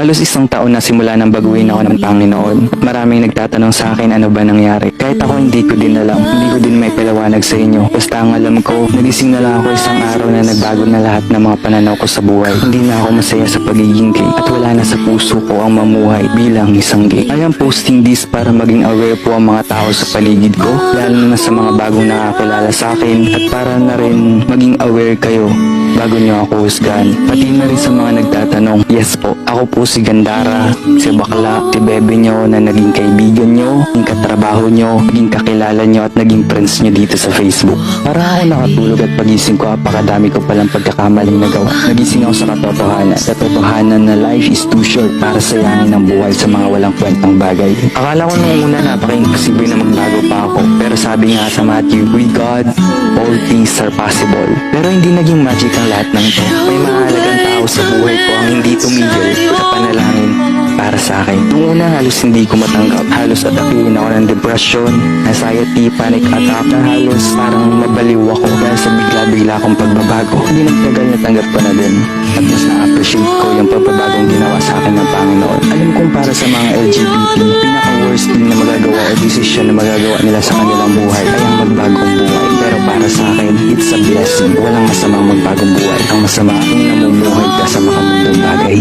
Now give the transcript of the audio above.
Halos isang taon na simula nang baguhin ako ng Panginoon. At maraming nagtatanong sa akin ano ba nangyari. Kahit ako hindi ko din alam, hindi ko din may paliwanag sa inyo. Basta ang alam ko, nagising na lang ako isang araw na nagbago na lahat ng mga pananaw ko sa buhay. Hindi na ako masaya sa pagiging gay at wala na sa puso ko ang mamuhay bilang isang gay. I am posting this para maging aware po ang mga tao sa paligid ko, lalo na sa mga bagong nakakilala sa akin at para na rin maging aware kayo bago nyo ako husgahan. Pati na rin sa mga nagtatanong, yes po, ako po si Gandara, si bakla, si bebe nyo na naging kaibigan nyo, naging katrabaho nyo, naging kakilala nyo at naging friends nyo dito sa Facebook. Para ako nakatulog at pagising ko, apakadami ko palang pagkakamaling nagawa. Nagising ako sa katotohanan. Katotohanan na life is too short para sayangin ang buhay sa mga walang kwentang bagay. Akala ko nung una napaka-imposible na magbago pa ako. Pero sabi nga sa Matthew, with God, all things are possible. Pero hindi naging magic ang lahat ng ito. May mahalagang tao sa buhay ko ang hindi tumigil sa panalangin para sa akin. Noong una halos hindi ko matanggap. Halos atakihin ako ng depression, anxiety, panic attack na halos parang mabaliw ako dahil sa bigla-bigla akong pagbabago. Hindi nagtagal natanggap ko na din at mas na-appreciate ko yung pagbabagong ginawa sa akin ng Panginoon. Alam kong para sa mga LGBT, pinaka-worst thing na magagawa o desisyon na magagawa nila sa kanilang buhay ay ang magbagong buhay. Pero para sa akin, it's a blessing. Walang masamang magbagong buhay. Ang masama ay namumuhay ka sa makamundong bagay.